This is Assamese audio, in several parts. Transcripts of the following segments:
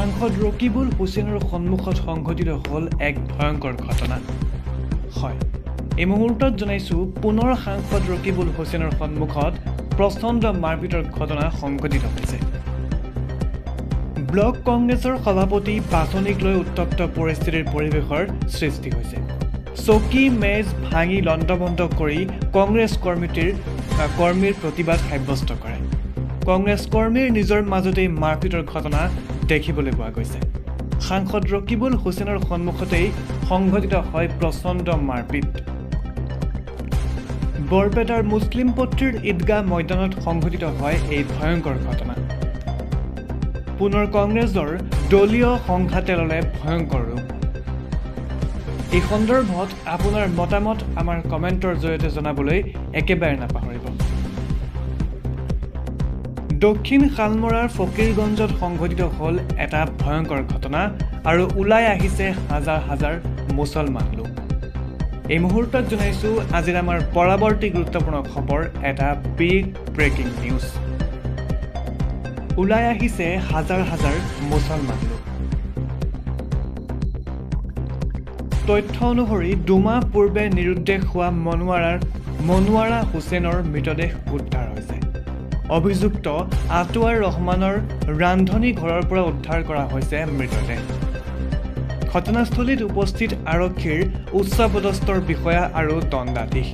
সাংসদ ৰকিবুল হুছেইনৰ সন্মুখত সংঘটিত হ'ল এক ভয়ংকৰ ঘটনা। হয়, এই মুহূৰ্তত জনাইছো পুনৰ সাংসদ ৰকিবুল হুছেইনৰ সন্মুখত প্ৰচণ্ড মাৰপিটৰ ঘটনা সংঘটিত হৈছে। ব্লক কংগ্ৰেছৰ সভাপতি বাছনিক লৈ উত্তপ্ত পৰিস্থিতিৰ পৰিৱেশৰ সৃষ্টি হৈছে। চকী মেজ ভাঙি লণ্ডভণ্ড কৰি কংগ্ৰেছ কৰ্মীৰ প্ৰতিবাদ সাব্যস্ত কৰে। কংগ্ৰেছ কৰ্মীৰ নিজৰ মাজতেই মাৰপিটৰ ঘটনা দেখিবলৈ পোৱা গৈছে। সাংসদ ৰকিবুল হুছেইনৰ সন্মুখতেই সংঘটিত হয় প্ৰচণ্ড মাৰপিট। বৰপেটাৰ মুছলিম পট্টিৰ ঈদগাহ ময়দানত সংঘটিত হয় এই ভয়ংকৰ ঘটনা। পুনৰ কংগ্ৰেছৰ দলীয় সংঘাতে ল'লে ভয়ংকৰ ৰূপ। এই সন্দৰ্ভত আপোনাৰ মতামত আমাৰ কমেণ্টৰ জৰিয়তে জনাবলৈ একেবাৰে নাপাহৰিব। দক্ষিণ শালমৰাৰ ফকীৰগঞ্জত সংঘটিত হ'ল এটা ভয়ংকৰ ঘটনা আৰু ওলাই আহিছে হাজাৰ হাজাৰ মুছলমান লোক। এই মুহূৰ্তত জনাইছো আজিৰ আমাৰ পৰৱৰ্তী গুৰুত্বপূৰ্ণ খবৰ, এটা বিগ ব্ৰেকিং নিউজ। ওলাই আহিছে হাজাৰ হাজাৰ মুছলমান লোক। তথ্য অনুসৰি দুমাহ পূৰ্বে নিৰুদ্দেশ হোৱা মনোৱাৰা হুছেইনৰ মৃতদেহ উদ্ধাৰ হৈছে। অভিযুক্ত আটোৱাৰ ৰহমানৰ ৰান্ধনী ঘৰৰ পৰা উদ্ধাৰ কৰা হৈছে মৃতদেহ। ঘটনাস্থলীত উপস্থিত আৰক্ষীৰ উচ্চপদস্থৰ বিষয়া আৰু দণ্ডাধীশ।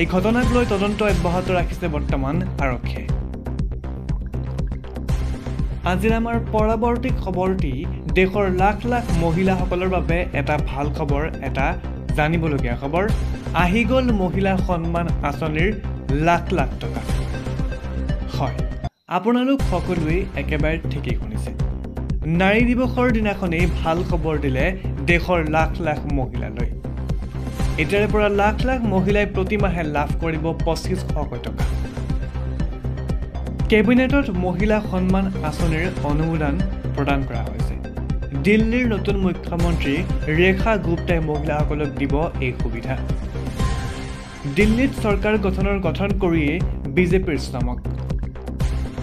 এই ঘটনাক লৈ তদন্ত অব্যাহত ৰাখিছে বৰ্তমান আৰক্ষীয়ে। আজিৰ আমাৰ পৰৱৰ্তী খবৰটি দেশৰ লাখ লাখ মহিলাসকলৰ বাবে এটা ভাল খবৰ, এটা জানিবলগীয়া খবৰ। আহি গ'ল মহিলা সন্মান আঁচনিৰ লাখ লাখ টকা। হয়, আপোনালোক সকলোৱে একেবাৰে ঠিকেই শুনিছে। নাৰী দিৱসৰ দিনাখনেই ভাল খবৰ দিলে দেশৰ লাখ লাখ মহিলালৈ। এতিয়াৰে পৰা লাখ লাখ মহিলাই প্ৰতিমাহে লাভ কৰিব 2500 টকা। কেবিনেটত মহিলা সন্মান আঁচনিৰ অনুমোদন প্ৰদান কৰা হৈছে। দিল্লীৰ নতুন মুখ্যমন্ত্ৰী ৰেখা গুপ্তাই মহিলাসকলক দিব এই সুবিধা। দিল্লীত চৰকাৰ গঠন কৰিয়েই বিজেপিৰ চমক।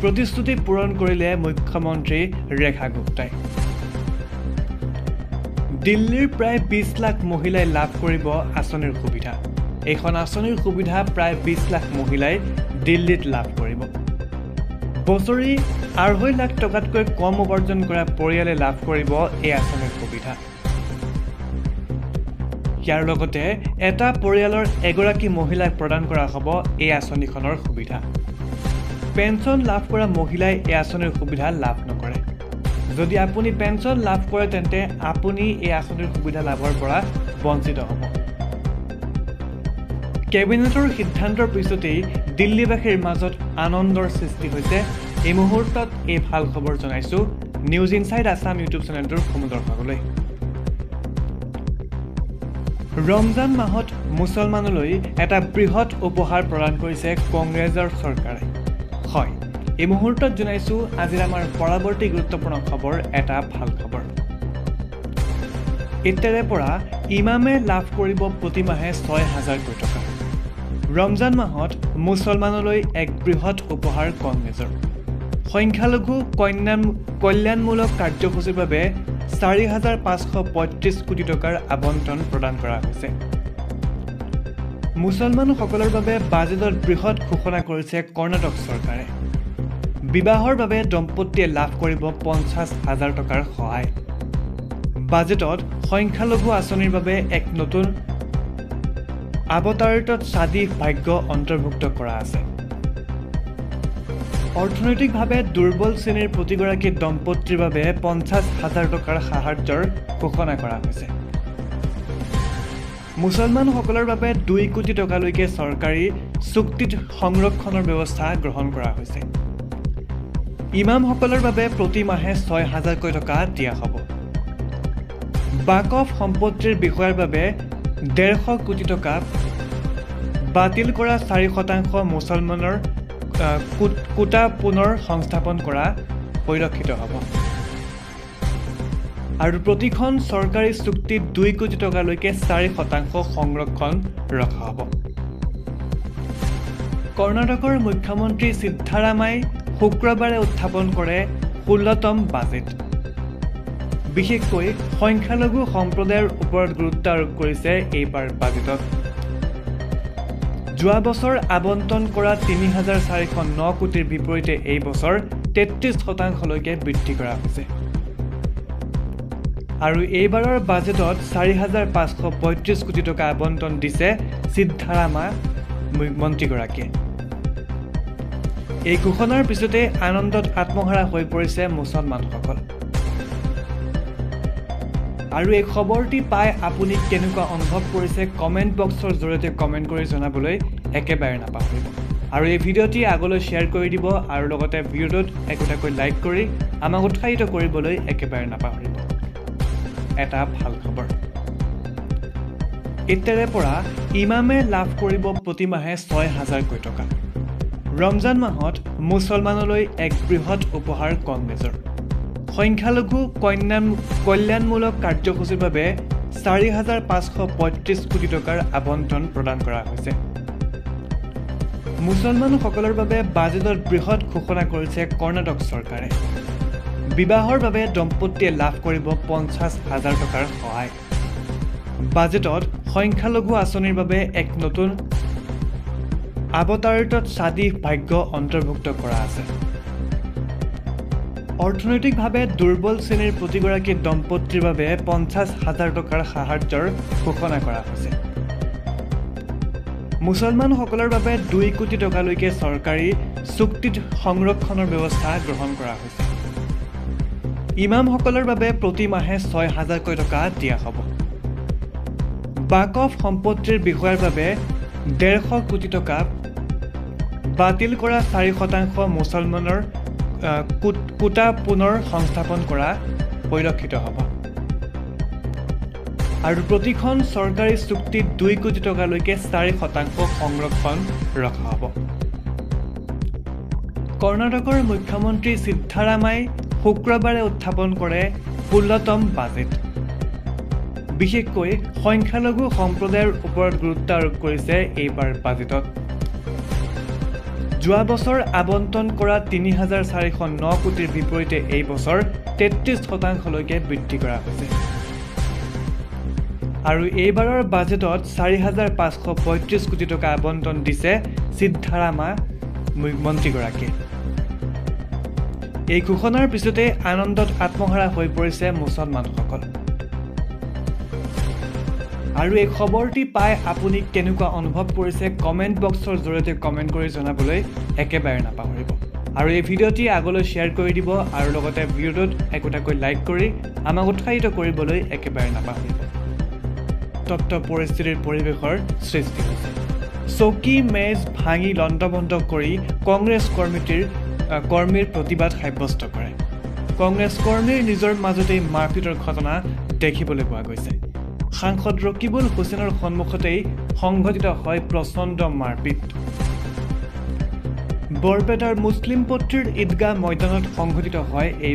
প্ৰতিশ্ৰুতি পূৰণ কৰিলে মুখ্যমন্ত্ৰী ৰেখা গুপ্তাই। দিল্লীৰ প্ৰায় 20 লাখ মহিলাই লাভ কৰিব আঁচনিৰ সুবিধা। এইখন আঁচনিৰ সুবিধা প্ৰায় 20 লাখ মহিলাই দিল্লীত লাভ কৰিব। বছৰি 2.5 লাখ টকাতকৈ কম উপাৰ্জন কৰা পৰিয়ালে লাভ কৰিব এই আঁচনিৰ সুবিধা। ইয়াৰ লগতে এটা পৰিয়ালৰ এগৰাকী মহিলাক প্ৰদান কৰা হ'ব এই আঁচনিখনৰ সুবিধা। পেঞ্চন লাভ কৰা মহিলাই এই আঁচনিৰ সুবিধা লাভ নকৰে। যদি আপুনি পেঞ্চন লাভ কৰে তেন্তে আপুনি এই আঁচনিৰ সুবিধা লাভৰ পৰা বঞ্চিত হ'ব। কেবিনেটৰ সিদ্ধান্তৰ পিছতেই দিল্লীবাসীৰ মাজত আনন্দৰ সৃষ্টি হৈছে। এই মুহূৰ্তত এই ভাল খবৰ জনাইছো নিউজ ইনচাইড আছাম ইউটিউব চেনেলটোৰ সমূহ দৰ্শকলৈ। ৰমজান মাহত মুছলমানলৈ এটা বৃহৎ উপহাৰ প্ৰদান কৰিছে কংগ্ৰেছৰ চৰকাৰে। হয়, এই মুহূৰ্তত জনাইছো আজিৰ আমাৰ পৰৱৰ্তী গুৰুত্বপূৰ্ণ খবৰ, এটা ভাল খবৰ। এতিয়াৰে পৰা ইমামে লাভ কৰিব প্ৰতিমাহে 6000 টকা। ৰমজান মাহত মুছলমানলৈ এক বৃহৎ উপহাৰ কংগ্ৰেছৰ। সংখ্যালঘু কল্যাণমূলক কাৰ্যসূচীৰ বাবে 4535 কোটি টকাৰ আবণ্টন প্ৰদান কৰা হৈছে। মুছলমানসকলৰ বাবে বাজেটত বৃহৎ ঘোষণা কৰিছে কৰ্ণাটক চৰকাৰে। বিবাহৰ বাবে দম্পতীয়ে লাভ কৰিব 50,000 টকাৰ সহায়। বাজেটত সংখ্যালঘু আঁচনিৰ বাবে এক নতুন আৱতাৰিত শ্বাদী ভাগ্য অন্তৰ্ভুক্ত কৰা আছে। অৰ্থনৈতিকভাৱে দুৰ্বল শ্ৰেণীৰ প্ৰতিগৰাকী দম্পতীৰ বাবে 50,000 টকাৰ সাহায্যৰ ঘোষণা কৰা হৈছে। মুছলমানসকলৰ বাবে 2 কোটি টকালৈকে চৰকাৰী চুক্তিত সংৰক্ষণৰ ব্যৱস্থা গ্ৰহণ কৰা হৈছে। ইমামসকলৰ বাবে প্ৰতিমাহে 6000 টকা দিয়া হ'ব। বাকফ সম্পত্তিৰ বিষয়াৰ বাবে 150 কোটি টকা। বাতিল কৰা 4% মুছলমানৰ কোটা পুনৰ সংস্থাপন কৰা পৰিলক্ষিত হ'ব। আৰু প্ৰতিখন চৰকাৰী চুক্তিত 2 কোটি টকালৈকে 4% সংৰক্ষণ ৰখা হ'ব। কৰ্ণাটকৰ মুখ্যমন্ত্ৰী সিদ্ধাৰামাই শুক্ৰবাৰে উত্থাপন কৰে 16তম বাজেট বিশেষকৈ সংখ্যালঘু সম্প্ৰদায়ৰ ওপৰত গুৰুত্ব আৰোপ কৰিছে এইবাৰ বাজেটত যোৱা বছৰ আবণ্টন কৰা ৩,৪০৯ কোটিৰ বিপৰীতে এই বছৰ ৩৩% বৃদ্ধি কৰা হৈছে আৰু এইবাৰৰ বাজেটত ৪,৫৩৫ কোটি টকা আবণ্টন দিছে সিদ্ধাৰামা মন্ত্ৰীগৰাকীয়ে এই ঘোষণাৰ পিছতে আনন্দত আত্মহাৰা হৈ পৰিছে মুছলমানসকল আৰু এই খবৰটি পাই আপুনি কেনেকুৱা অনুভৱ কৰিছে কমেন্ট বক্সৰ জৰিয়তে কমেন্ট কৰি জনাবলৈ একেবাৰে নাপাহৰিব আৰু এই ভিডিঅ'টি আগলৈ শ্বেয়াৰ কৰি দিব আৰু লগতে ভিডিঅ'টোত একোটাকৈ লাইক কৰি আমাক উৎসাহিত কৰিবলৈ একেবাৰে নাপাহৰিব এটা ভাল খবৰ এতিয়াৰে পৰা ইমামে লাভ কৰিব প্ৰতিমাহে ৬,০০০ কোটি টকা ৰমজান মাহত মুছলমানলৈ এক বৃহৎ উপহাৰ কংগ্ৰেছৰ সংখ্যালঘু কল্যাণমূলক কাৰ্যসূচীৰ বাবে ৪,৫৩৫ কোটি টকাৰ আবণ্টন প্ৰদান কৰা হৈছে মুছলমানসকলৰ বাবে বাজেটত বৃহৎ ঘোষণা কৰিছে কৰ্ণাটক চৰকাৰে বিবাহৰ বাবে দম্পতীয়ে লাভ কৰিব ৫০,০০০ টকাৰ সহায় বাজেটত সংখ্যালঘু আঁচনিৰ বাবে এক নতুন আৱতাৰিত শাদী ভাগ্য অন্তৰ্ভুক্ত কৰা আছে অৰ্থনৈতিকভাৱে দুৰ্বল শ্ৰেণীৰ প্ৰতিগৰাকী দম্পতীৰ বাবে ৫০,০০০ টকাৰ সাহায্যৰ ঘোষণা কৰা হৈছে মুছলমানসকলৰ বাবে ২ কোটি টকালৈকে চৰকাৰী চুক্তিত সংৰক্ষণৰ ব্যৱস্থা গ্ৰহণ কৰা হৈছে ইমামসকলৰ বাবে প্ৰতি মাহে ৬,০০০ কোটি টকা দিয়া হ'ব বাকফ সম্পত্তিৰ বিষয়ৰ বাবে ১৫০ কোটি টকা বাতিল কৰা ৪% মুছলমানৰ কোটা পুনৰ সংস্থাপন কৰা পৰিলক্ষিত হ'ব আৰু প্ৰতিখন চৰকাৰী চুক্তিত ২ কোটি টকালৈকে ৪% সংৰক্ষণ ৰখা হ'ব কৰ্ণাটকৰ মুখ্যমন্ত্ৰী সিদ্ধাৰামাই শুক্ৰবাৰে উত্থাপন কৰে 16তম বাজেট বিশেষকৈ সংখ্যালঘু সম্প্ৰদায়ৰ ওপৰত গুৰুত্ব আৰোপ কৰিছে এইবাৰ বাজেটত যোৱা বছৰ আবণ্টন কৰা ৩,৪০৯ কোটিৰ বিপৰীতে এই বছৰ ৩৩% বৃদ্ধি কৰা হৈছে আৰু এইবাৰৰ বাজেটত ৪,৫৩৫ কোটি টকা আবণ্টন দিছে সিদ্ধাৰামা মন্ত্ৰীগৰাকীয়ে এই ঘোষণাৰ পিছতে আনন্দত আত্মহাৰা হৈ পৰিছে মুছলমানসকল আৰু এই খবৰটি পাই আপুনি কেনেকুৱা অনুভৱ কৰিছে কমেন্ট বক্সৰ জৰিয়তে কমেন্ট কৰি জনাবলৈ একেবাৰে নাপাহৰিব আৰু এই ভিডিঅ'টি আগলৈ শ্বেয়াৰ কৰি দিব আৰু লগতে ভিডিঅ'টোত একোটাকৈ লাইক কৰি আমাক উৎসাহিত কৰিবলৈ একেবাৰে নাপাহৰিব তত্ত্ব পৰিস্থিতিৰ পৰিৱেশৰ সৃষ্টি হৈছে চকী মেজ ভাঙি লণ্ডভণ্ড কৰি কংগ্ৰেছ কৰ্মীৰ প্ৰতিবাদ সাব্যস্ত কৰে কংগ্ৰেছ কৰ্মীৰ নিজৰ মাজতেই মাৰপিটৰ ঘটনা দেখিবলৈ পোৱা গৈছে সাংসদ ৰকিবুল হুছেইনৰ সন্মুখতেই সংঘটিত হয় প্ৰচণ্ড মাৰপিট বৰপেটাৰ মুছলিম পট্টিৰ ঈদগাহ ময়দানত সংঘটিত হয় এই